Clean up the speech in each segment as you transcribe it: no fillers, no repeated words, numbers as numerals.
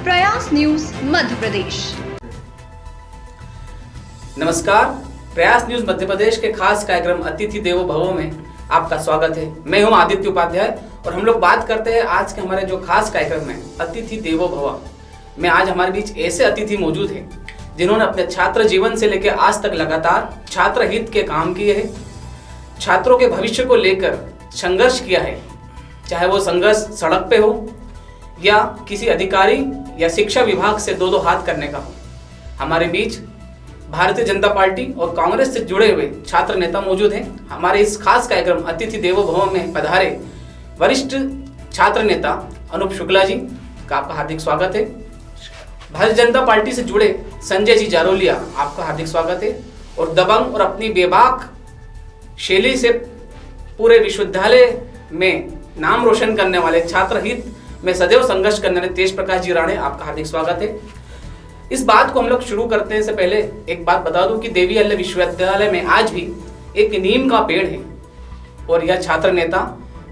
प्रयास न्यूज मध्य प्रदेश। नमस्कार, प्रयास न्यूज मध्य प्रदेश के खास कार्यक्रम अतिथि देवो भव में आपका स्वागत है। मैं हूं आदित्य उपाध्याय और हम लोग बात करते हैं आज के हमारे जो खास कार्यक्रम है अतिथि देवो भव में। आज हमारे बीच ऐसे अतिथि मौजूद हैं जिन्होंने अपने छात्र जीवन से लेकर आज तक लगातार छात्र हित के काम किए हैं, छात्रों के भविष्य को लेकर संघर्ष किया है, चाहे वो संघर्ष सड़क पे हो या किसी अधिकारी या शिक्षा विभाग से दो हाथ करने का हो। हमारे बीच भारतीय जनता पार्टी और कांग्रेस से जुड़े हुए छात्र नेता मौजूद हैं। हमारे इस खास कार्यक्रम अतिथि देवो भव में पधारे वरिष्ठ छात्र नेता अनूप शुक्ला जी का आपका हार्दिक स्वागत है। भारतीय जनता पार्टी से जुड़े संजय जी जारोलिया, आपका हार्दिक स्वागत है। और दबंग और अपनी बेबाक शैली से पूरे विश्वविद्यालय में नाम रोशन करने वाले छात्र हित में सदैव संघर्ष करने वाले तेज प्रकाश जी राणे, आपका हार्दिक स्वागत है। इस बात को हम लोग शुरू करने से पहले एक बात बता दूं कि देवी अहिल्या विश्वविद्यालय में आज भी एक नीम का पेड़ है और यह छात्र नेता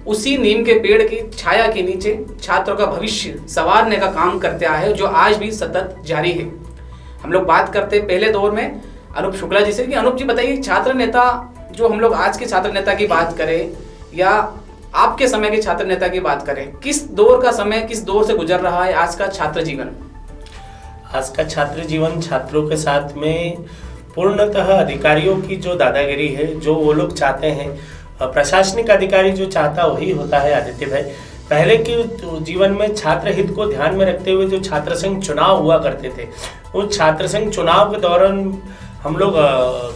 उसी नीम के पेड़ की छाया के नीचे छात्रों का भविष्य संवारने का काम करते आए हैं, जो आज भी सतत जारी है। हम लोग बात करते पहले दौर में अनूप शुक्ला जी से कि अनूप जी बताइए, छात्र नेता जो हम लोग आज के छात्र नेता की बात करें या आपके समय के छात्र नेता की बात करें, किस दौर का समय, किस दौर से गुजर रहा है आज का छात्र जीवन? आज का छात्र जीवन छात्रों के साथ में पूर्णतः अधिकारियों की जो दादागिरी है, जो वो लोग चाहते हैं, प्रशासनिक अधिकारी जो चाहता वही होता है। आदित्य भाई, पहले के जीवन में छात्र हित को ध्यान में रखते हुए जो छात्र संघ चुनाव हुआ करते थे, उस छात्र संघ चुनाव के दौरान हम लोग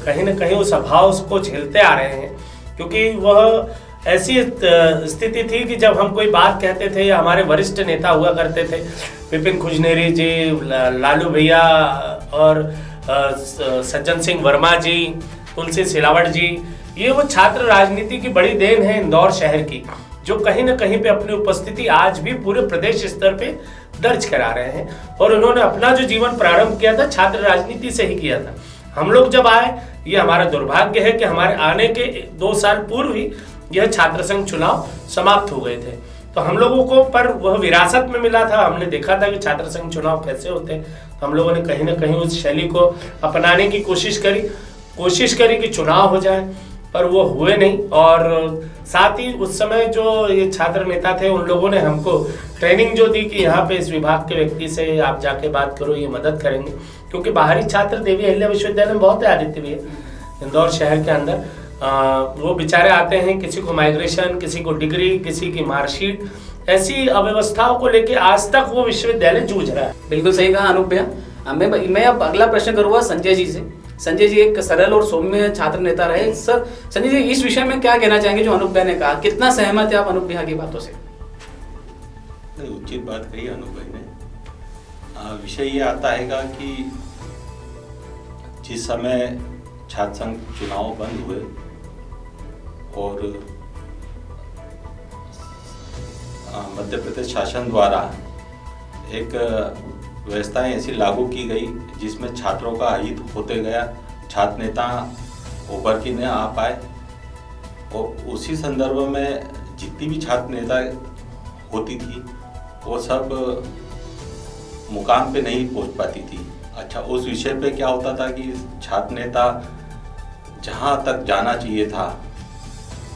कहीं ना कहीं उस अभाव को झेलते आ रहे हैं, क्योंकि वह ऐसी स्थिति थी कि जब हम कोई बात कहते थे या हमारे वरिष्ठ नेता हुआ करते थे, विपिन खुजनेरी जी, लालू भैया और सज्जन सिंह वर्मा जी, तुलसी सिलावट जी, ये वो छात्र राजनीति की बड़ी देन है इंदौर शहर की, जो कहीं ना कहीं पे अपनी उपस्थिति आज भी पूरे प्रदेश स्तर पे दर्ज करा रहे हैं। और उन्होंने अपना जो जीवन प्रारंभ किया था छात्र राजनीति से ही किया था। हम लोग जब आए, ये हमारा दुर्भाग्य है कि हमारे आने के 2 साल पूर्व ही यह छात्र संघ चुनाव समाप्त हो गए थे। तो हम लोगों को पर वह विरासत में मिला था, हमने देखा था कि छात्र संघ चुनाव कैसे होते हैं। तो हम लोगों ने कहीं ना कहीं उस शैली को अपनाने की कोशिश करी कि चुनाव हो जाए, पर वो हुए नहीं। और साथ ही उस समय जो ये छात्र नेता थे, उन लोगों ने हमको ट्रेनिंग जो दी कि यहाँ पे इस विभाग के व्यक्ति से आप जाके बात करो, ये मदद करेंगे, क्योंकि बाहरी छात्र देवी अहिल्या विश्वविद्यालय में बहुत है। आदित्य भी है इंदौर शहर के अंदर, वो बेचारे आते हैं, किसी को माइग्रेशन, किसी को डिग्री, किसी की मार्कशीट, ऐसी अव्यवस्थाओं को लेके आज तक वो विश्वविद्यालय जूझ रहा है। बिल्कुल सही कहा अनूप भैया। मैं अब अगला प्रश्न करूंगा संजय जी से। संजय जी एक सरल और सौम्य छात्र नेता रहे। सर संजय जी, इस विषय में क्या कहना चाहेंगे जो अनूप भैया ने कहा? कितना सहमत है आप अनूप भैया की बातों से? उचित बात कही अनूप भाई ने। विषय ये आता है कि जिस समय छात्र संघ चुनाव बंद हुए और मध्य प्रदेश शासन द्वारा एक व्यवस्थाएं ऐसी लागू की गई जिसमें छात्रों का हित होते गया, छात्र नेता उभर के न आ पाए, और उसी संदर्भ में जितनी भी छात्र नेता होती थी वो सब मुकाम पे नहीं पहुंच पाती थी। अच्छा, उस विषय पे क्या होता था कि छात्र नेता जहां तक जाना चाहिए था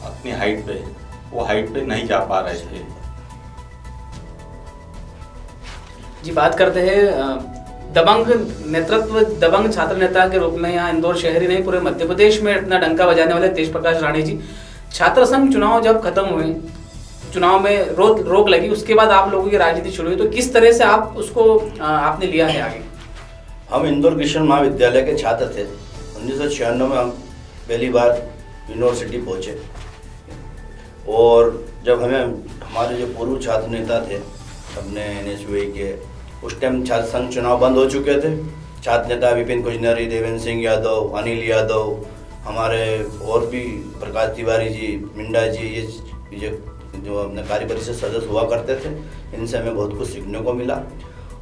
अपनी हाइट पे, वो हाइट पे नहीं जा पा रहे थे। जी, बात करते हैं दबंग नेतृत्व, दबंग छात्र नेता के रूप में यहाँ इंदौर शहर ही नहीं पूरे मध्य प्रदेश में अपना डंका बजाने वाले तेज प्रकाश राणे जी। छात्र संघ चुनाव जब खत्म हुए, चुनाव में रोक लगी, उसके बाद आप लोगों की राजनीति शुरू हुई, तो किस तरह से आप उसको आपने लिया है आगे? हम इंदौर कृष्ण महाविद्यालय के छात्र थे। 1996 में हम पहली बार यूनिवर्सिटी पहुँचे, और जब हमारे जो पूर्व छात्र नेता थे अपने NSUI के, उस टाइम छात्र संघ चुनाव बंद हो चुके थे। छात्र नेता विपिन खुजनेरी, देवेंद्र सिंह यादव, अनिल यादव, हमारे और भी प्रकाश तिवारी जी, मिंडा जी, ये जो अपने कार्य परिषद सदस्य हुआ करते थे, इनसे हमें बहुत कुछ सीखने को मिला।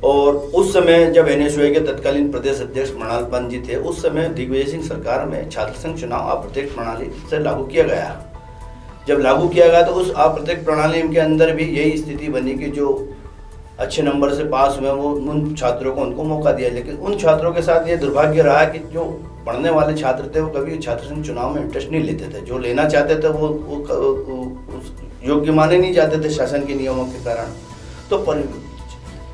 और उस समय जब NSUI के तत्कालीन प्रदेश अध्यक्ष मृणाल पंत जी थे, उस समय दिग्विजय सिंह सरकार में छात्र संघ चुनाव अप्रत्यक्ष प्रणाली से लागू किया गया। जब लागू किया गया तो उस अप्रत्यक्ष प्रणाली के अंदर भी यही स्थिति बनी कि जो अच्छे नंबर से पास हुए, वो उन छात्रों को उनको मौका दिया। लेकिन उन छात्रों के साथ ये दुर्भाग्य रहा कि जो पढ़ने वाले छात्र थे वो कभी छात्र संघ चुनाव में इंटरेस्ट नहीं लेते थे। जो लेना चाहते थे वो योग्य माने नहीं जाते थे शासन के नियमों के कारण। तो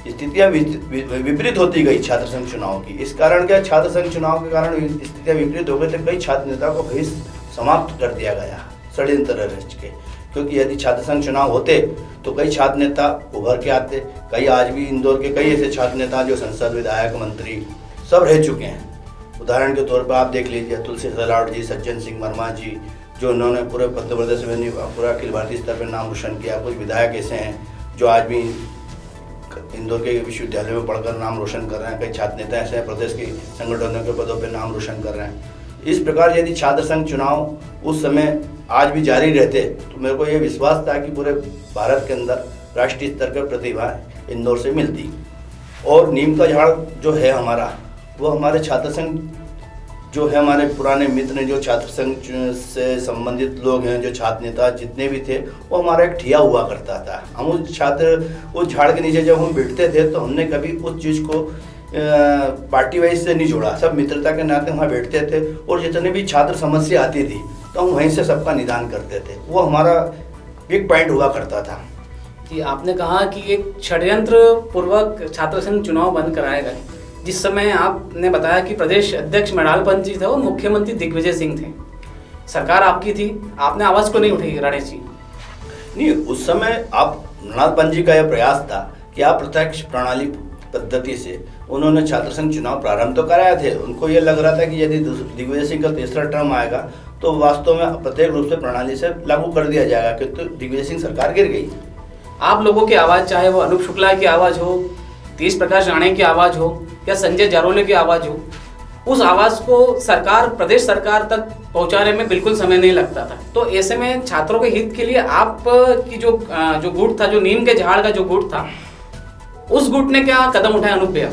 स्थितियाँ विपरीत होती गई छात्र संघ चुनाव की। इस कारण क्या, छात्र संघ चुनाव के कारण स्थितियाँ विपरीत हो गई थे। कई छात्र नेता को भविष्य समाप्त कर दिया गया षड्यंत्र रच के, क्योंकि यदि छात्र संघ चुनाव होते तो कई छात्र नेता उभर के आते। कई आज भी इंदौर के कई ऐसे छात्र नेता जो संसद, विधायक, मंत्री सब रह चुके हैं। उदाहरण के तौर पर आप देख लीजिए तुलसी सिलावट जी, सज्जन सिंह वर्मा जी, जो उन्होंने पूरे मध्य प्रदेश में पूरा अखिल भारतीय स्तर पर नाम रोशन किया। कुछ विधायक ऐसे हैं जो आज भी इंदौर के विश्वविद्यालय में पढ़कर नाम रोशन कर रहे हैं। कई छात्र नेता ऐसे हैं प्रदेश के संगठनों के पदों पर नाम रोशन कर रहे हैं। इस प्रकार यदि छात्र संघ चुनाव उस समय आज भी जारी रहते तो मेरे को ये विश्वास था कि पूरे भारत के अंदर राष्ट्रीय स्तर पर प्रतिभा इंदौर से मिलती। और नीम का झाड़ जो है हमारा, वो हमारे छात्र संघ जो है, हमारे पुराने मित्र जो छात्र संघ से संबंधित लोग हैं, जो छात्र नेता जितने भी थे, वो हमारा एक ठिया हुआ करता था। हम उस झाड़ के नीचे जब हम बैठते थे तो हमने कभी उस चीज़ को पार्टी वाइज से नहीं जोड़ा। सब मित्रता के नाते वहाँ बैठते थे और जितने भी छात्र समस्या आती थी तो हम वहीं से सबका निदान करते थे। वो हमारा बिग पॉइंट हुआ करता था। जी, आपने कहा कि एक षड्यंत्र पूर्वक छात्र संघ चुनाव बंद कराए गए, जिस समय आपने बताया कि प्रदेश अध्यक्ष मृणाल पंत जी थे और मुख्यमंत्री दिग्विजय सिंह थे। सरकार आपकी थी, आपने आवाज़ को नहीं उठाई राणेश जी? नहीं, उस समय आप मृणाल पंत जी का यह प्रयास था कि आप प्रत्यक्ष प्रणाली पद्धति से उन्होंने छात्र संघ चुनाव प्रारंभ तो कराया थे। उनको ये लग रहा था कि यदि दिग्विजय सिंह का तीसरा टर्म आएगा तो वास्तव में प्रत्येक रूप से प्रणाली से लागू कर दिया जाएगा, क्योंकि तो दिग्विजय सिंह सरकार गिर गई। आप लोगों की आवाज़, चाहे वो अनूप शुक्ला की आवाज़ हो, तेज प्रकाश राणे की आवाज़ हो या संजय जारोले की आवाज़ हो, उस आवाज़ को सरकार, प्रदेश सरकार तक पहुंचाने में बिल्कुल समय नहीं लगता था। तो ऐसे में छात्रों के हित के लिए आप की जो गुट था, जो नीम के झाड़ का जो गुट था, उस गुट ने क्या कदम उठाया अनूप भैया?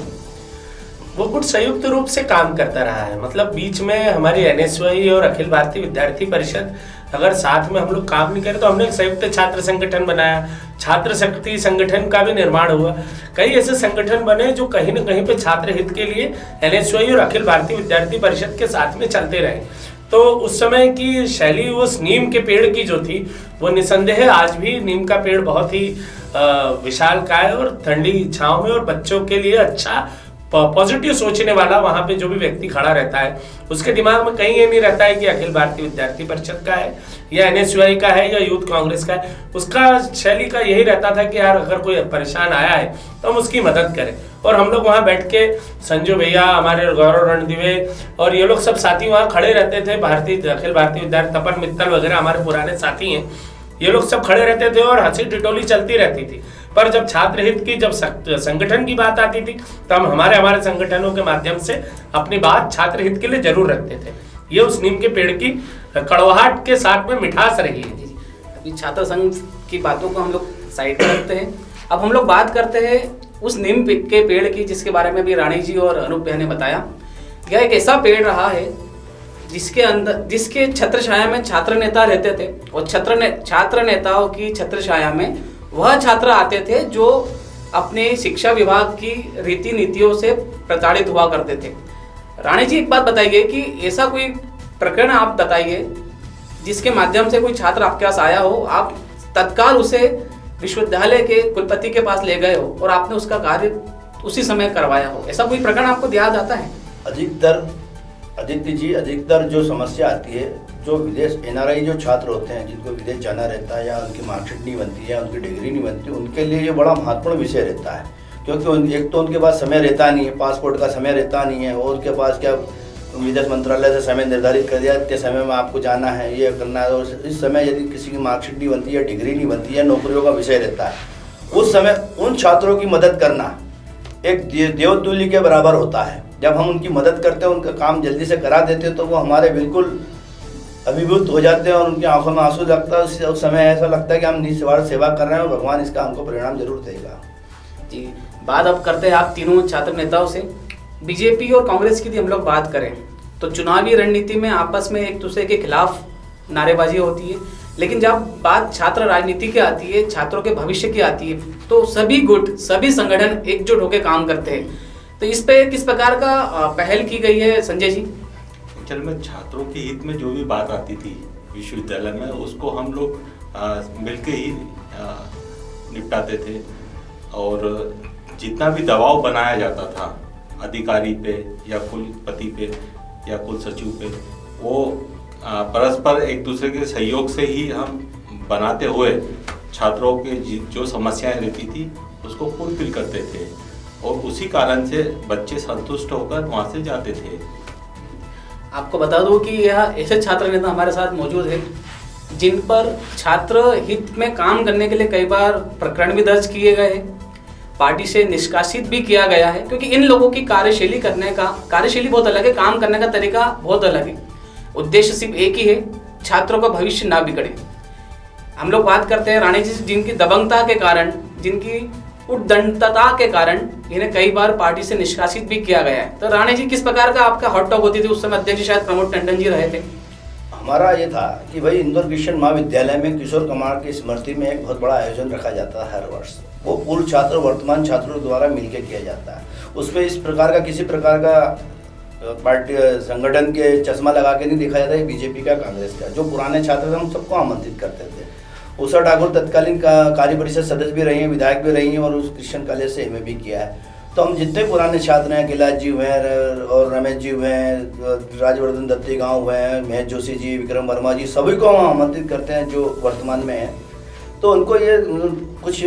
वो गुट संयुक्त रूप से काम करता रहा है। मतलब बीच में हमारी एनएसयूआई और अखिल भारतीय विद्यार्थी परिषद अगर साथ में हम लोग काम नहीं करें तो हमने एक संयुक्त छात्र संगठन बनाया, छात्र शक्ति संगठन का भी निर्माण हुआ। कई ऐसे संगठन बने जो कहीं न कहीं पे छात्र हित के लिए एनएसयूआई और अखिल भारतीय विद्यार्थी परिषद के साथ में चलते रहे। तो उस समय की शैली उस नीम के पेड़ की जो थी वो निसंदेह आज भी नीम का पेड़ बहुत ही विशालकाय और ठंडी छांव में और बच्चों के लिए अच्छा पॉजिटिव सोचने वाला वहाँ पे जो भी व्यक्ति खड़ा रहता है उसके दिमाग में कहीं ये नहीं रहता है कि अखिल भारतीय विद्यार्थी परिषद का है या एनएसयूआई का है या यूथ कांग्रेस का है। उसका शैली का यही रहता था कि यार अगर कोई परेशान आया है तो हम उसकी मदद करें। और हम लोग वहाँ बैठ के संजू भैया, हमारे गौरव रणदिवे और ये लोग सब साथी वहाँ खड़े रहते थे। अखिल भारतीय विद्यार्थी तपन मित्तल वगैरह हमारे पुराने साथी हैं, ये लोग सब खड़े रहते थे और हंसी टिटोली चलती रहती थी। पर जब छात्र हित की, जब संगठन की बात आती थी तो हम हमारे संगठनों के माध्यम से अपनी बात छात्र हित के लिए जरूर रखते थे। ये उस नीम के पेड़ की कड़वाहट के साथ में मिठास रही है। अभी छात्र संघ की बातों को हम लोग साइड में रखते हैं। अब हम लोग बात करते हैं उस नीम के पेड़ की, जिसके बारे में भी रानी जी और अनूप भैया ने बताया। यह एक ऐसा पेड़ रहा है जिसके छत्र छाया में छात्र नेता रहते थे और छात्र नेताओं की छत्र छाया में वह छात्र आते थे जो अपने शिक्षा विभाग की रीति नीतियों से प्रताड़ित हुआ करते थे। रानी जी, एक बात बताइए कि ऐसा कोई प्रकरण आप बताइए जिसके माध्यम से कोई छात्र आपके पास आया हो, आप तत्काल उसे विश्वविद्यालय के कुलपति के पास ले गए हो और आपने उसका कार्य उसी समय करवाया हो। ऐसा कोई प्रकरण आपको याद आता है? अधिकतर जो समस्या आती है, जो विदेश एनआरआई जो छात्र होते हैं जिनको विदेश जाना रहता है या उनकी मार्कशीट नहीं बनती है, उनकी डिग्री नहीं बनती, उनके लिए ये बड़ा महत्वपूर्ण विषय रहता है। क्योंकि एक तो उनके पास समय रहता नहीं है, पासपोर्ट का समय रहता नहीं है, और उनके पास क्या विदेश मंत्रालय से समय निर्धारित कर दिया, इतने समय में आपको जाना है, ये करना है। और इस समय यदि किसी की मार्कशीट नहीं बनती है, डिग्री नहीं बनती है, नौकरियों का विषय रहता है, उस समय उन छात्रों की मदद करना एक देवतुल्य के बराबर होता है। जब हम उनकी मदद करते हैं, उनका काम जल्दी से करा देते हैं, तो वो हमारे बिल्कुल अभिभूत हो जाते हैं और उनकी आंखों में आंसू लगता है। उस समय ऐसा लगता है कि हम निस्वार्थ सेवा कर रहे हैं और भगवान इसका हमको परिणाम जरूर देगा। जी, बात अब करते हैं आप तीनों छात्र नेताओं से। बीजेपी और कांग्रेस की यदि हम लोग बात करें तो चुनावी रणनीति में आपस में एक दूसरे के खिलाफ नारेबाजी होती है, लेकिन जब बात छात्र राजनीति की आती है, छात्रों के भविष्य की आती है, तो सभी गुट, सभी संगठन एकजुट होकर काम करते हैं। तो इस पे किस प्रकार का पहल की गई है संजय जी? चल में छात्रों के हित में जो भी बात आती थी विश्वविद्यालय में, उसको हम लोग मिलके ही निपटाते थे। और जितना भी दबाव बनाया जाता था अधिकारी पे या कुलपति पे या कुल सचिव पे, वो परस्पर एक दूसरे के सहयोग से ही हम बनाते हुए छात्रों के जो समस्याएं रहती थी उसको फुलफिल करते थे, और उसी कारण से बच्चे संतुष्ट होकर वहाँ से जाते थे। आपको बता दूं कि यह ऐसे छात्र नेता हमारे साथ मौजूद है जिन पर छात्र हित में काम करने के लिए कई बार प्रकरण भी दर्ज किए गए हैं, पार्टी से निष्कासित भी किया गया है, क्योंकि इन लोगों की कार्यशैली बहुत अलग है, काम करने का तरीका बहुत अलग है। उद्देश्य सिर्फ एक ही है, छात्रों का भविष्य ना बिगड़े। हम लोग बात करते हैं राणे जी, जिनकी दबंगता के कारण, जिनकी उद्दंडता के कारण इन्हें कई बार पार्टी से निष्कासित भी किया गया है। तो राणे जी, किस प्रकार का आपका हॉट टॉक होती थी उस समय? अध्यक्ष शायद प्रमोद टंडन जी रहे थे। हमारा ये था कि भाई इंदौर क्रिश्चियन महाविद्यालय में किशोर कुमार की स्मृति में एक बहुत बड़ा आयोजन रखा जाता है हर वर्ष। वो पूर्व छात्र वर्तमान छात्रों द्वारा मिलकर किया जाता है। उसमें इस प्रकार का किसी प्रकार का पार्टी संगठन के चश्मा लगा के नहीं देखा जाता है, बीजेपी का, कांग्रेस का। जो पुराने छात्र थे हम सबको आमंत्रित करते थे। उषा ठाकुर तत्कालीन कार्य परिषद सदस्य भी रही हैं, विधायक भी रही हैं, और उस क्रिश्चियन कॉलेज से एमए भी किया है। तो हम जितने पुराने छात्र हैं, गिलास जी हुए हैं और रमेश जी हुए हैं, राजवर्धन दत्ती गाँव हुए हैं, महेश जोशी जी, विक्रम वर्मा जी, सभी को हम आमंत्रित करते हैं जो वर्तमान में हैं। तो उनको ये कुछ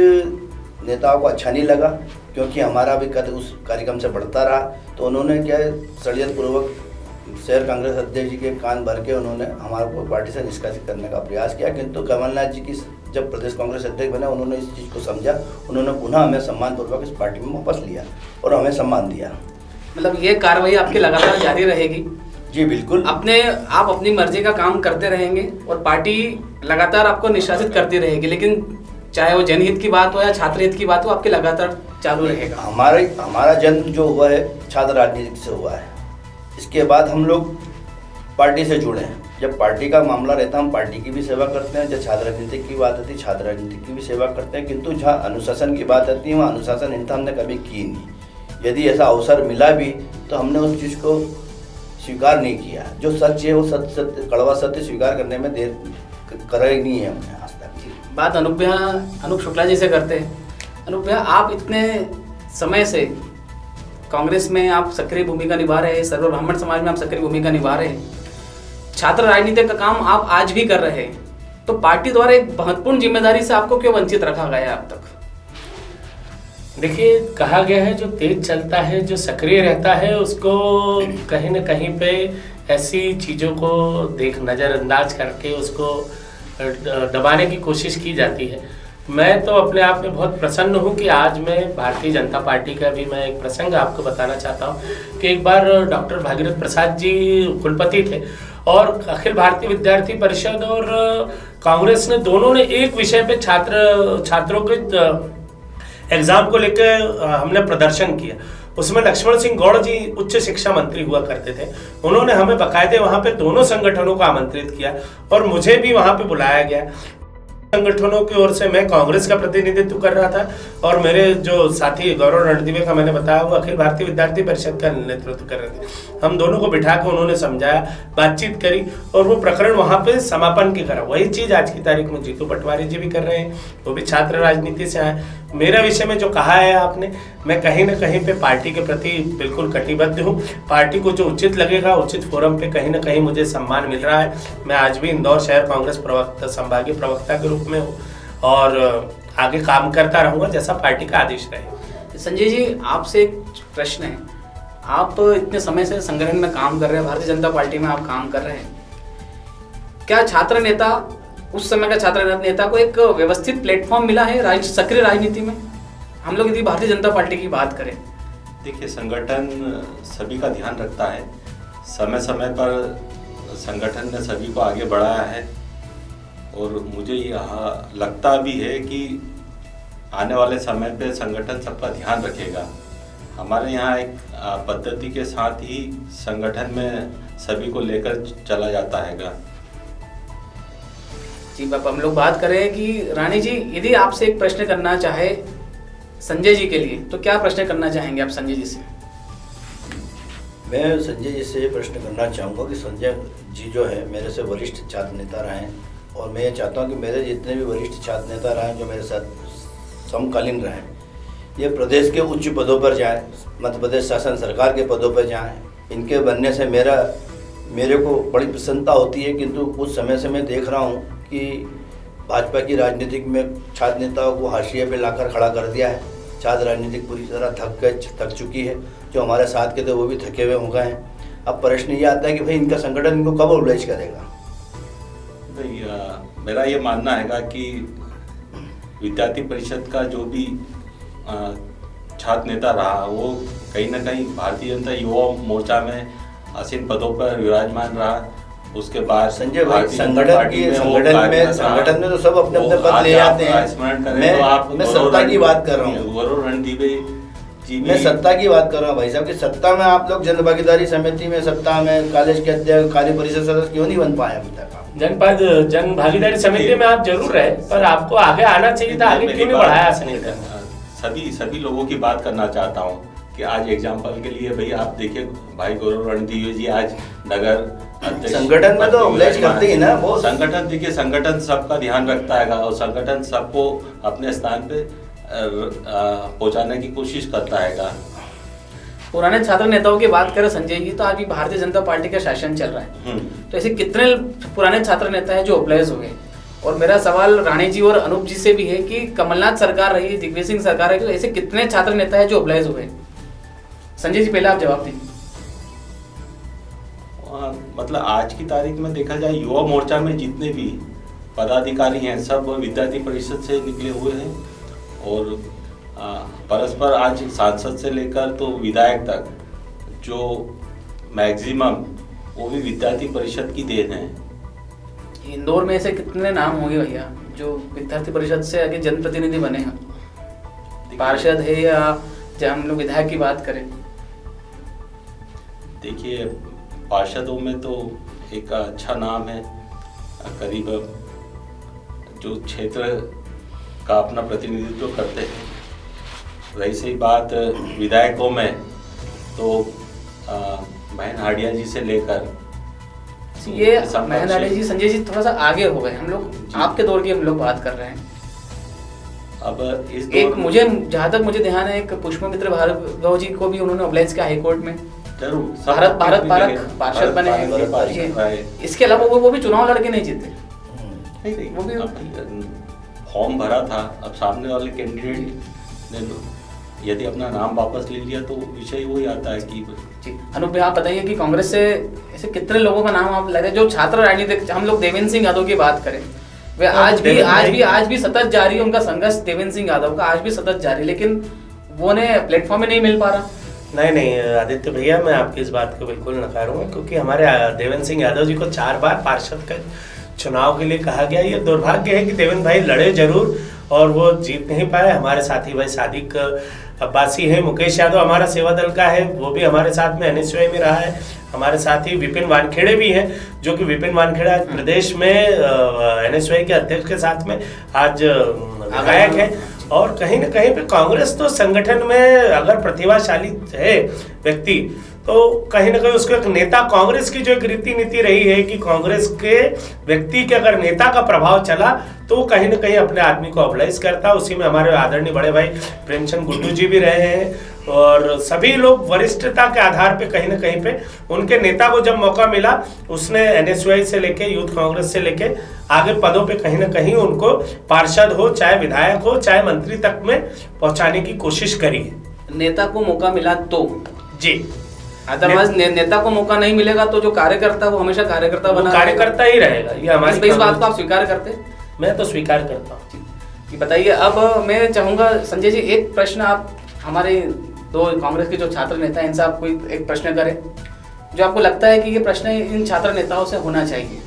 नेताओं को अच्छा नहीं लगा, क्योंकि हमारा भी कद उस कार्यक्रम से बढ़ता रहा। तो उन्होंने क्या षड्यंत्रपूर्वक शहर कांग्रेस अध्यक्ष जी के कान भर के उन्होंने हमारे को पार्टी से निष्कासित करने का प्रयास किया। किंतु कमलनाथ जी की जब प्रदेश कांग्रेस अध्यक्ष बने, उन्होंने इस चीज़ को समझा, उन्होंने पुनः हमें सम्मानपूर्वक इस पार्टी में वापस लिया और हमें सम्मान दिया। मतलब ये कार्रवाई आपकी लगातार जारी रहेगी? जी बिल्कुल। आप अपनी मर्जी का काम करते रहेंगे और पार्टी लगातार आपको निष्कासित करती रहेगी, लेकिन चाहे वो जनहित की बात हो या छात्र हित की बात हो, आपके लगातार चालू रहेगा। हमारा जन्म जो हुआ है छात्र राजनीति से हुआ है। इसके बाद हम लोग पार्टी से जुड़े हैं। जब पार्टी का मामला रहता है हम पार्टी की भी सेवा करते हैं, जब छात्र राजनीति की बात आती है छात्र राजनीति की भी सेवा करते हैं। किंतु जहाँ अनुशासन की बात आती है वहाँ अनुशासनहीनता हमने कभी की नहीं। यदि ऐसा अवसर मिला भी तो हमने उस चीज़ को स्वीकार नहीं किया। जो सच है वो सत्य कड़वा सत्य स्वीकार करने में देर करा ही नहीं है हमने आज तक। बात अनूप शुक्ला जी से करते हैं। अनूप भैया, आप इतने समय से कांग्रेस में आप सक्रिय भूमिका निभा रहे हैं, सर्व ब्राह्मण समाज में आप सक्रिय भूमिका निभा रहे हैं, छात्र राजनीति का काम आप आज भी कर रहे हैं, तो पार्टी द्वारा एक महत्वपूर्ण जिम्मेदारी से आपको क्यों वंचित रखा गया है अब तक? देखिए, कहा गया है जो तेज चलता है, जो सक्रिय रहता है, उसको कहीं न कहीं पे ऐसी चीज़ों को नज़रअंदाज करके उसको दबाने की कोशिश की जाती है। मैं तो अपने आप में बहुत प्रसन्न हूँ कि आज मैं भारतीय जनता पार्टी का भी मैं एक प्रसंग आपको बताना चाहता हूँ कि एक बार डॉक्टर भागीरथ प्रसाद जी कुलपति थे और अखिल भारतीय विद्यार्थी परिषद और कांग्रेस ने दोनों ने एक विषय पे छात्रों के एग्जाम को लेकर हमने प्रदर्शन किया। उसमें लक्ष्मण सिंह गौड़ जी उच्च शिक्षा मंत्री हुआ करते थे। उन्होंने हमें बाकायदे वहाँ पे दोनों संगठनों को आमंत्रित किया और मुझे भी वहाँ पे बुलाया गया। संगठनों की ओर से मैं कांग्रेस का प्रतिनिधित्व कर रहा था और मेरे जो साथी गौरव रणदीवे का मैंने बताया वो अखिल भारतीय विद्यार्थी परिषद का नेतृत्व कर रहे थे। हम दोनों को बिठा के उन्होंने समझाया, बातचीत करी और वो प्रकरण वहाँ पे समापन की करा। वही चीज़ आज की तारीख में जीतू पटवारी जी भी कर रहे हैं, वो भी छात्र राजनीति से आए। मेरा विषय में जो कहा है आपने, मैं कहीं ना कहीं पे पार्टी के प्रति बिल्कुल कटिबद्ध हूँ। पार्टी को जो उचित लगेगा उचित फोरम पे कहीं ना कहीं मुझे सम्मान मिल रहा है। मैं आज भी इंदौर शहर कांग्रेस प्रवक्ता, संभागीय प्रवक्ता के रूप में हूँ और आगे काम करता रहूँगा जैसा पार्टी का आदेश रहे। संजय जी, आपसे एक प्रश्न है। आप इतने समय से संगठन में काम कर रहे हैं, भारतीय जनता पार्टी में आप काम कर रहे हैं, क्या छात्र नेता, उस समय का छात्र नेता को एक व्यवस्थित प्लेटफॉर्म मिला है सक्रिय राजनीति में? हम लोग यदि भारतीय जनता पार्टी की बात करें, देखिए, संगठन सभी का ध्यान रखता है। समय समय पर संगठन ने सभी को आगे बढ़ाया है और मुझे यह लगता भी है कि आने वाले समय पे संगठन सबका ध्यान रखेगा। हमारे यहाँ एक पद्धति के साथ ही संगठन में सभी को लेकर चला जाता हैगा। जी बाबा, हम लोग बात करें कि रानी जी, यदि आपसे एक प्रश्न करना चाहे संजय जी के लिए, तो क्या प्रश्न करना चाहेंगे आप संजय जी से? मैं संजय जी से ये प्रश्न करना चाहूँगा कि संजय जी जो है मेरे से वरिष्ठ छात्र नेता रहे हैं, और मैं ये चाहता हूँ कि मेरे जितने भी वरिष्ठ छात्र नेता रहे हैं जो मेरे साथ समकालीन रहे हैं, ये प्रदेश के उच्च पदों पर जाएं, मध्य प्रदेश शासन सरकार के पदों पर जाएं। इनके बनने से मेरे को बड़ी प्रसन्नता होती है, किंतु कुछ समय से मैं देख रहा हूँ कि भाजपा की राजनीतिक में छात्र नेताओं को हाशिए पे लाकर खड़ा कर दिया है। छात्र राजनीतिक पूरी तरह थक चुकी है। जो हमारे साथ के थे वो भी थके हुए हो गए हैं। अब प्रश्न ये आता है कि भाई इनका संगठन इनको कब मोबिलाइज करेगा? मेरा ये मानना है कि विद्यार्थी परिषद का जो भी छात्र नेता रहा वो कहीं ना कहीं भारतीय जनता युवा मोर्चा में आसीन पदों पर विराजमान रहा। उसके बाद संजय भाई, संगठन में तो सब अपने अपने पद ले जाते हैं। स्मरण करें तो आप मैं सत्ता की बात कर रहा हूँ, गौरव रणदीवे जी, मैं सत्ता की बात कर रहा हूँ भाई साहब। कि सत्ता में आप लोग जन भागीदारी समिति में, सत्ता में कॉलेज के अध्यक्ष, कार्य परिषद सदस्य क्यों नहीं बन पाए अभी तक? जन भागीदारी समिति में आप जरूर रहे, पर आपको आगे आना चाहिए था, आगे क्यों नहीं बढ़ाया संगठन? सभी लोगों की बात करना चाहता हूँ कि आज एग्जाम्पल के लिए भाई आप देखिए, भाई गौरव रणदीवे जी आज नगर अध्यक्ष, संगठन में तो मोबिलाइज करते ही ना वो। संगठन देखिए, संगठन सबका ध्यान रखता है और संगठन सबको अपने स्थान पे पहुंचाने की कोशिश करता है। पुराने छात्र नेताओं की बात करें संजय जी, तो आज भी भारतीय जनता पार्टी का शासन चल रहा है, तो ऐसे कितने पुराने छात्र नेता हैं जो अप्लाइज हुए? और मेरा सवाल रानी जी और अनूप जी से भी है कि कमलनाथ सरकार रही, दिग्विजय सिंह सरकार रही, तो ऐसे कितने छात्र नेता हैं जो अप्लाइज हुए? संजय जी पहले आप जवाब दीजिए। मतलब आज की तारीख में देखा जाए, युवा मोर्चा में जितने भी पदाधिकारी हैं सब विद्यार्थी परिषद से निकले हुए हैं, और परस्पर आज सांसद से लेकर तो विधायक तक जो मैक्सिमम वो भी विद्यार्थी परिषद की देन है। इंदौर में ऐसे कितने नाम होंगे भैया जो विद्यार्थी परिषद से आगे जनप्रतिनिधि बने हैं? पार्षद है या जब हम लोग विधायक की बात करें? देखिए, पार्षदों में तो एक अच्छा नाम है, करीब जो क्षेत्र का अपना प्रतिनिधित्व करते हैं। रही सही बात विधायकों में तो महन हाडिया जी से लेकर ये महन हाडिया जी, संजय जी थोड़ा सा आगे हो गए, हम लोग आपके दौर की हम लोग बात कर रहे हैं। अब इस एक मुझे जहाँ तक मुझे ध्यान है, एक पुष्पमित्र भार्गव जी को भी उन्होंने अप्लाइज किया हाई कोर्ट में, जरूर भारत पार्षद बने हैं। इसके अलावा वो भी चुनाव लड़के नहीं जीते, वो भी फॉर्म भरा था। अब सामने वाले कैंडिडेट ने यदि अपना नाम वापस ले लिया तो विषय वही आता है कि जी। अनूप भाई, आप बताइए कि कांग्रेस से ऐसे कितने लोगों का नाम आप ले रहे हैं जो छात्र राजनीति? हम लोग देवेंद्र सिंह यादव की बात करें, वे आज भी सतत जारी है उनका संघर्ष। देवेंद्र सिंह यादव का आज भी सतत जारी, लेकिन वो ने प्लेटफॉर्म में नहीं मिल पा रहा। नहीं आदित्य भैया, मैं आपकी इस बात को बिल्कुल नकारूंगा, क्योंकि हमारे देवेंद्र सिंह यादव जी को 4 बार पार्षद का चुनाव के लिए कहा गया। ये दुर्भाग्य है कि देवेंद्र भाई लड़े जरूर और वो जीत नहीं पाए। हमारे साथी भाई सादिक अब्बासी है, मुकेश यादव हमारा सेवा दल का है, वो भी हमारे साथ में एनएसयूआई में रहा है। हमारे साथ ही विपिन वानखेड़े भी हैं, जो कि विपिन वानखेड़े आज प्रदेश में एनएसयूआई के अध्यक्ष के साथ में आज विधायक है। और कहीं ना कहीं पे कांग्रेस तो संगठन में अगर प्रतिभाशाली है व्यक्ति, तो कहीं ना कहीं उसको एक नेता, कांग्रेस की जो एक रीति नीति रही है कि कांग्रेस के व्यक्ति के अगर नेता का प्रभाव चला तो कहीं ना कहीं अपने आदमी को अप्लाइज करता। उसी में हमारे आदरणीय बड़े भाई प्रेमचंद गुड्डू जी भी रहे हैं, और सभी लोग वरिष्ठता के आधार पे कहीं ना कहीं पे उनके नेता को जब मौका मिला, उसने एनएसयूआई से लेके यूथ कांग्रेस से लेके आगे पदों पे कहीं ना कहीं उनको पार्षद हो, चाहे विधायक हो, चाहे मंत्री तक में पहुंचाने की कोशिश करी है। नेता को मौका मिला तो जी, अदरवाइज नेता को मौका नहीं मिलेगा तो जो कार्यकर्ता वो हमेशा कार्यकर्ता बना, कार्यकर्ता ही रहेगा। ये हमारी इस बात को आप स्वीकार करते? मैं तो स्वीकार करता हूँ। ये बताइए, अब मैं चाहूंगा संजय जी, एक प्रश्न आप हमारे 2 कांग्रेस के जो छात्र नेता हैं इनसे आप कोई एक प्रश्न करें जो आपको लगता है कि ये प्रश्न इन छात्र नेताओं से होना चाहिए।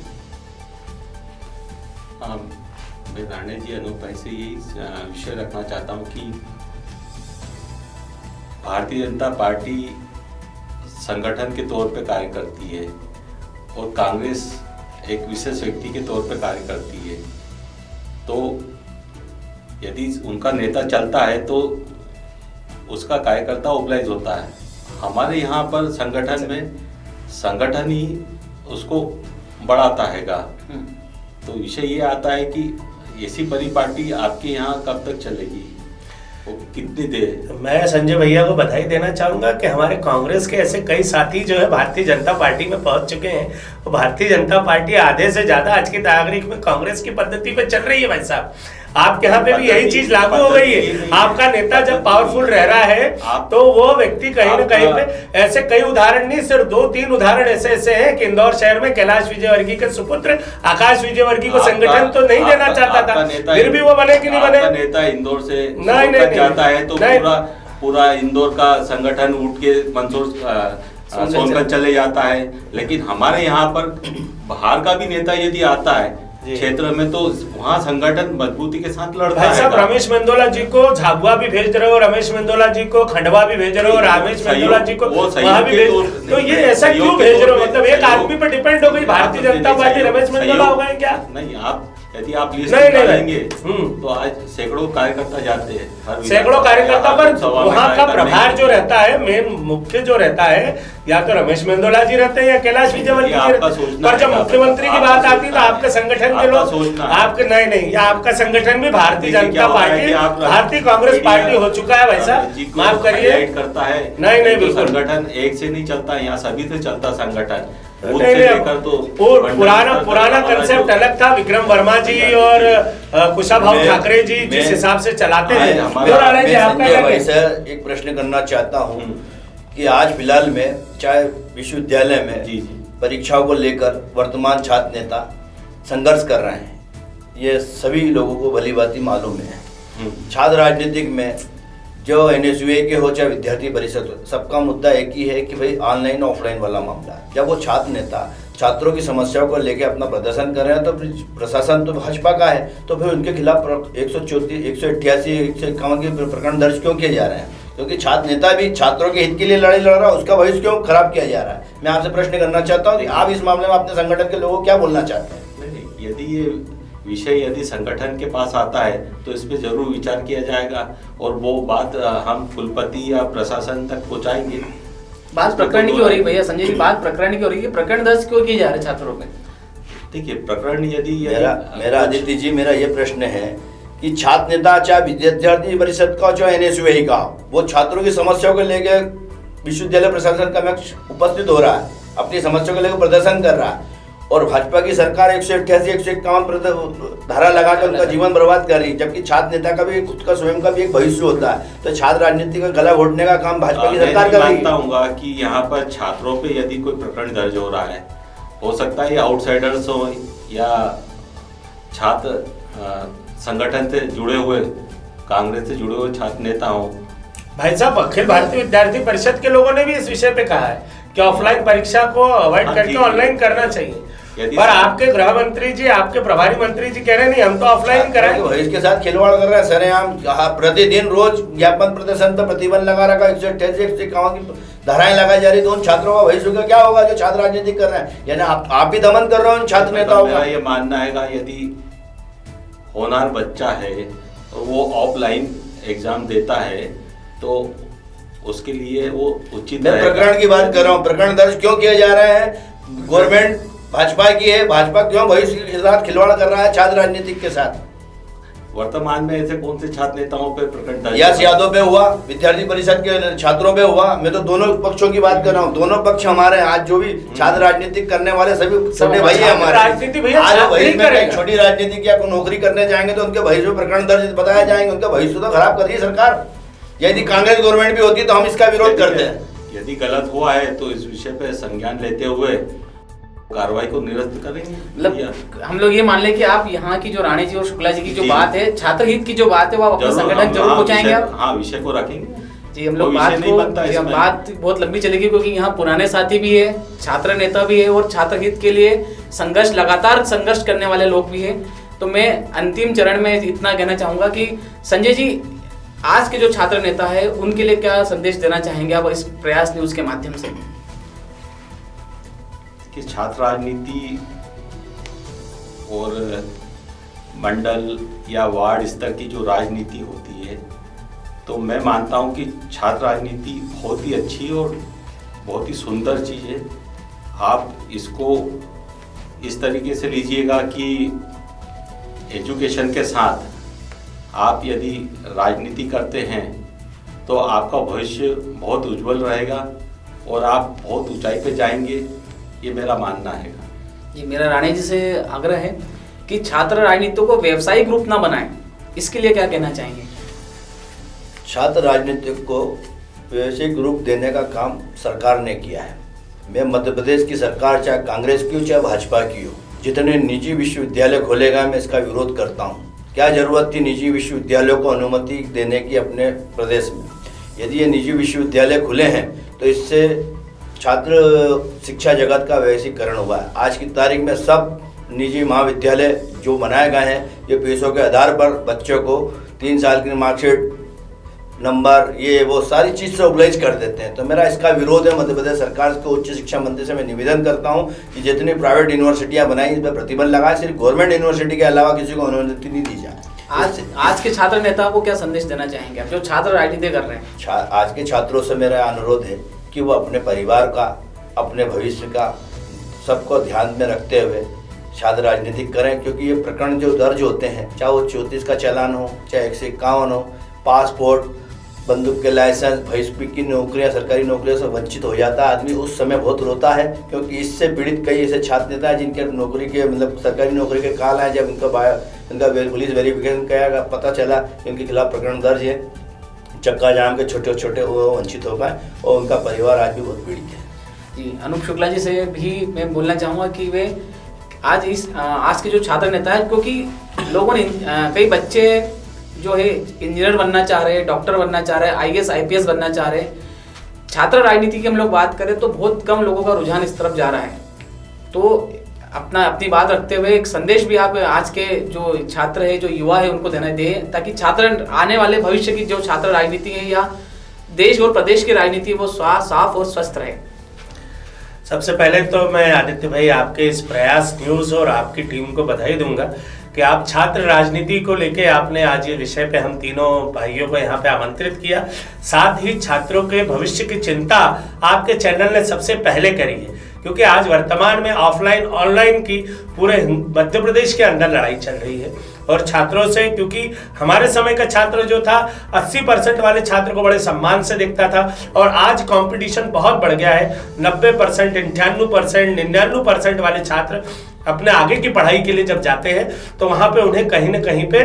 मैं राणे जी, अनूप भाई से यही विषय रखना चाहता हूँ कि भारतीय जनता पार्टी संगठन के तौर पे कार्य करती है और कांग्रेस एक विशेष व्यक्ति के तौर पे कार्य करती है। तो यदि उनका नेता चलता है तो उसका कार्यकर्ता मोबिलाइज होता है। हमारे यहाँ पर संगठन में संगठन ही उसको बढ़ाता हैगा। तो विषय ये आता है कि ऐसी परिपाटी आपके यहाँ कब तक चलेगी, वो कितनी देर? मैं संजय भैया को बधाई देना चाहूंगा कि हमारे कांग्रेस के ऐसे कई साथी जो है भारतीय जनता पार्टी में पहुंच चुके हैं। वो भारतीय जनता पार्टी आधे से ज्यादा आज की नागरिक में कांग्रेस की पद्धति पे चल रही है। भाई साहब, आपके यहाँ पे भी यही चीज लागू हो गई है। आपका नेता जब पावरफुल रह रहा है तो वो व्यक्ति कहीं ना कहीं पे, ऐसे कई उदाहरण नहीं, सिर्फ 2-3 उदाहरण ऐसे हैं कि इंदौर शहर में कैलाश विजयवर्गीय के सुपुत्र आकाश विजयवर्गीय को संगठन तो नहीं देना चाहता था, फिर भी वो बने कि नहीं बने? नेता इंदौर से नहीं जाता है तो पूरा इंदौर का संगठन उठ के मंदसौर सोनकंद चले जाता है। लेकिन हमारे यहाँ पर बाहर का भी नेता यदि आता है क्षेत्र में तो वहाँ संगठन मजबूती के साथ लड़ता है। साहब, रमेश मेंदोला जी को झाबुआ भी भेज रहे हो, रमेश मेंदोला जी को खंडवा भी भेज रहे हो, रमेश मेंदोला जी को वहाँ भी भेज, तो ये ऐसा क्यों भेज रहे हो? मतलब एक आदमी पर डिपेंड हो गई भारतीय जनता पार्टी, रमेश मेंदोला हो गए क्या? नहीं, आप यदि आप लिस्ट निकालेंगे तो आज सैकड़ों कार्यकर्ता जाते हैं, सैकड़ों कार्यकर्ता पर वहाँ का प्रभार जो रहता है, मेन मुख्य जो रहता है, या तो रमेश मेंदोला जी रहते हैं या कैलाश विजयवर्गीय जी रहते हैं। पर जब मुख्यमंत्री की बात आती है तो आपके संगठन के लोग, आपके नहीं, आपका संगठन भी भारतीय जनता पार्टी, भारतीय कांग्रेस पार्टी हो चुका है। वैसा माफ करिए करता है, नहीं बिल्कुल संगठन एक से नहीं चलता, यहाँ सभी से चलता संगठन। पुराना कंसेप्ट अलग था। विक्रम वर्मा जी और कुशाभाऊ ठाकरे जी जिस हिसाब से चलाते हैं। एक प्रश्न करना चाहता हूँ कि आज फिलहाल में चाहे विश्वविद्यालय में परीक्षाओं को लेकर वर्तमान छात्र नेता संघर्ष कर रहे हैं, ये सभी लोगों को भली भांति मालूम है। छात्र राजनीतिक में जो NSUA के हो चाहे विद्यार्थी परिषद हो, सबका मुद्दा एक ही है कि भाई ऑनलाइन ऑफलाइन वाला मामला है। जब वो छात्र नेता छात्रों की समस्याओं को लेकर अपना प्रदर्शन कर रहे हैं तो फिर प्रशासन तो भाजपा का है, तो फिर उनके खिलाफ 134, 188, 151 के प्रकरण दर्ज क्यों किए जा रहे हैं? क्योंकि छात्र नेता भी छात्रों के हित के लिए लड़ाई लड़ रहा है, उसका भविष्य क्यों खराब किया जा रहा है? मैं आपसे प्रश्न करना चाहता हूँ कि आप इस मामले में अपने संगठन के लोगों को क्या बोलना चाहते हैं? यदि ये विषय यदि संगठन के पास आता है तो इस पे जरूर विचार किया जाएगा और वो बात हम कुलपति या प्रशासन तक पहुंचाएंगे। बात प्रकरण की हो रही है भैया, संजय जी, बात प्रकरण की हो रही है। प्रकरण दर्ज क्यों किए जा रहे छात्रों पे? देखिए, प्रकरण यदि मेरा आदित्य जी, मेरा ये प्रश्न है कि छात्र नेता चाहे विद्यार्थी परिषद का चाहे NSUA का, वो छात्रों की समस्याओं को लेकर विश्वविद्यालय प्रशासन का उपस्थित हो रहा है, अपनी समस्याओं को लेकर प्रदर्शन कर रहा है, और भाजपा की सरकार 188, 151 धारा लगाकर उनका जीवन बर्बाद कर रही है। जबकि छात्र नेता का भी खुद का स्वयं का भी एक भविष्य होता है, तो छात्र राजनीति का गला घोटने का काम भाजपा की सरकार कर रही है। मानता हूँ कि यहाँ पर छात्रों पे यदि कोई प्रकरण दर्ज हो रहा है, हो सकता है आउटसाइडर्स हो या छात्र संगठन से जुड़े हुए, कांग्रेस से जुड़े हुए छात्र नेता हो। भाई साहब, अखिल भारतीय विद्यार्थी परिषद के लोगों ने भी इस विषय पे कहा है कि ऑफलाइन परीक्षा को अवॉइड करके ऑनलाइन करना चाहिए, पर आपके गृह मंत्री जी, आपके प्रभारी मंत्री जी कह रहे नहीं, हम तो ऑफलाइन कराएंगे। इसके साथ खिलवाड़ कर रहे हैं सरेआम। प्रतिदिन रोज ज्ञापन प्रदर्शन पर प्रतिबंध लगा रखा, 188, 151 की धाराएं लगाई जा रही, तो उन छात्रों का भविष्य का क्या होगा जो छात्र राजनीति कर रहे हैं? यानी आप भी दमन कर रहे हो उन छात्र नेताओं का। ये मानना है यदि होनहार बच्चा है और वो ऑफलाइन एग्जाम देता है तो उसके लिए वो उचित। मैं प्रकरण की बात कर रहा हूँ, प्रकरण दर्ज क्यों किए जा रहे हैं? गवर्नमेंट भाजपा की है, भाजपा क्यों भविष्य के साथ खिलवाड़ कर रहा है छात्र राजनीतिक के साथ? वर्तमान में ऐसे कौन से छात्र नेताओं पे प्रकरण दर्ज? यश यादव पे हुआ, विद्यार्थी परिषद के छात्रों पे हुआ। मैं तो दोनों पक्षों की बात कर रहा हूँ, दोनों पक्ष हमारे। आज जो भी छात्र राजनीति करने वाले सभी छोटे भाई है हमारे। राजनीति भैया छोटी राजनीति या कोई नौकरी करने जाएंगे तो उनके भविष्य में प्रकरण दर्ज बताया जाएंगे, उनका भविष्य तो खराब कर रही है सरकार। यदि कांग्रेस गवर्नमेंट भी होती तो हम इसका विरोध करते हैं। यदि गलत हुआ है तो इस विषय पे संज्ञान लेते हुए कार्रवाई को निरस्त करेंगे। मतलब हम लोग ये मान ले कि आप यहाँ की जो राणे जी और शुक्ला जी की जो बात है, छात्र हित की जो बात है, वो अपने संगठन जरूर पहुंचाएंगे आप? हाँ, विषय को रखेंगे जी। हम लोग बात बहुत लंबी चलेगी क्योंकि यहाँ पुराने साथी भी है, छात्र नेता भी है और छात्र हित के लिए लगातार संघर्ष करने वाले लोग भी है। तो मैं अंतिम चरण में इतना कहना चाहूंगा कि संजय जी, आज के जो छात्र नेता है उनके लिए क्या संदेश देना चाहेंगे आप इस प्रयास न्यूज के माध्यम से? कि छात्र राजनीति और मंडल या वार्ड स्तर की जो राजनीति होती है, तो मैं मानता हूँ कि छात्र राजनीति बहुत ही अच्छी और बहुत ही सुंदर चीज़ है। आप इसको इस तरीके से लीजिएगा कि एजुकेशन के साथ आप यदि राजनीति करते हैं तो आपका भविष्य बहुत उज्जवल रहेगा और आप बहुत ऊंचाई पे जाएंगे, ये मेरा मानना है। जी, मेरा राणे जी से आग्रह है कि छात्र राजनीति को व्यावसायिक रूप ना बनाएं, इसके लिए क्या कहना चाहेंगे? छात्र राजनीति को व्यावसायिक रूप देने का काम सरकार ने किया है। मैं मध्य प्रदेश की सरकार, चाहे कांग्रेस की हो चाहे भाजपा की हो, जितने निजी विश्वविद्यालय खोलेगा मैं इसका विरोध करता हूँ। क्या जरूरत थी निजी विश्वविद्यालयों को अनुमति देने की अपने प्रदेश में? यदि ये निजी विश्वविद्यालय खुले हैं तो इससे छात्र शिक्षा जगत का वैश्वीकरण हुआ है। आज की तारीख में सब निजी महाविद्यालय जो बनाए गए हैं, ये पैसों के आधार पर बच्चों को 3 साल की मार्कशीट, नंबर, ये वो सारी चीज़ से ओबलाइज कर देते हैं। तो मेरा इसका विरोध है। मध्य प्रदेश सरकार को, उच्च शिक्षा मंत्री से मैं निवेदन करता हूँ कि जितनी प्राइवेट यूनिवर्सिटियाँ बनाई इस पर प्रतिबंध लगाए, सिर्फ गवर्नमेंट यूनिवर्सिटी के अलावा किसी को अनुमति नहीं दी जाए। आज के छात्र नेताओं को क्या संदेश देना चाहेंगे आप, जो छात्र राजनीति कर रहे हैं? आज के छात्रों से मेरा अनुरोध है कि वो अपने परिवार का, अपने भविष्य का, सबको ध्यान में रखते हुए छात्र राजनीति करें, क्योंकि ये प्रकरण जो दर्ज होते हैं, चाहे वो 34 का चालान हो, चाहे 151 हो, पासपोर्ट, बंदूक के लाइसेंस, भविष्य की नौकरियां, सरकारी नौकरियों से वंचित हो जाता है आदमी, उस समय बहुत रोता है। क्योंकि इससे पीड़ित कई ऐसे छात्र नेता हैं जिनके नौकरी के, मतलब सरकारी नौकरी के काल है, जब इनका पुलिस वेरिफिकेशन किया, पता चला इनके खिलाफ प्रकरण दर्ज है, चक्का जाम के छोटे छोटे वो वंचित हो गए और उनका परिवार आज भी बहुत पीड़ित है। जी, अनूप शुक्ला जी से भी मैं बोलना चाहूँगा कि वे आज के जो छात्र नेता है, क्योंकि लोगों ने कई बच्चे जो है इंजीनियर बनना चाह रहे हैं, डॉक्टर बनना चाह रहे हैं, IAS IPS बनना चाह रहे हैं। छात्र राजनीति की हम लोग बात करें तो बहुत कम लोगों का रुझान इस तरफ जा रहा है। तो अपनी बात रखते हुए एक संदेश भी आप आज के जो छात्र है, जो युवा है, उनको देना दे, ताकि छात्र आने वाले भविष्य की जो छात्र राजनीति है या देश और प्रदेश की राजनीति वो साफ और स्वस्थ रहे। सबसे पहले तो मैं आदित्य भाई आपके इस प्रयास न्यूज़ और आपकी टीम को बधाई दूंगा कि आप छात्र राजनीति को लेके आपने आज ये विषय पे हम तीनों भाइयों को यहाँ पे आमंत्रित किया। साथ ही छात्रों के भविष्य की चिंता आपके चैनल ने सबसे पहले करी है, क्योंकि आज वर्तमान में ऑफलाइन ऑनलाइन की पूरे मध्य प्रदेश के अंदर लड़ाई चल रही है। और छात्रों से, क्योंकि हमारे समय का छात्र जो था 80% वाले छात्र को बड़े सम्मान से देखता था, और आज कंपटीशन बहुत बढ़ गया है। 90%, 98%, 99% वाले छात्र अपने आगे की पढ़ाई के लिए जब जाते हैं तो वहाँ पे उन्हें कहीं ना कहीं पे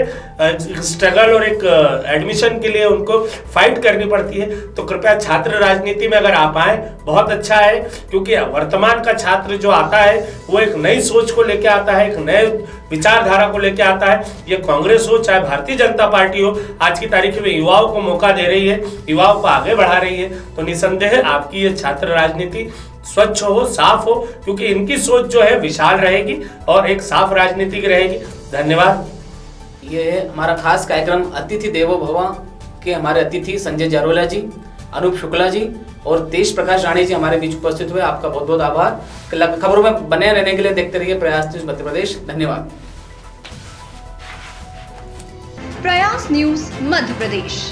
स्ट्रगल और एक एडमिशन के लिए उनको फाइट करनी पड़ती है। तो कृपया छात्र राजनीति में अगर आप आए, बहुत अच्छा है, क्योंकि वर्तमान का छात्र जो आता है वो एक नई सोच को लेके आता है, एक नए विचारधारा को लेके आता है। ये कांग्रेस हो चाहे भारतीय जनता पार्टी हो, आज की तारीख में युवाओं को मौका दे रही है, युवाओं को आगे बढ़ा रही है। तो निसंदेह आपकी ये छात्र राजनीति स्वच्छ हो, साफ हो, क्योंकि इनकी सोच जो है विशाल रहेगी और एक साफ राजनीति की रहेगी। धन्यवाद। ये हमारा खास कार्यक्रम अतिथि देवो भव के हमारे अतिथि संजय जारोला जी, अनूप शुक्ला जी और तेज प्रकाश राणे जी हमारे बीच उपस्थित हुए। आपका बहुत बहुत आभार। खबरों में बने रहने के लिए देखते रहिए प्रयास न्यूज मध्य प्रदेश। धन्यवाद। प्रयास न्यूज मध्य प्रदेश।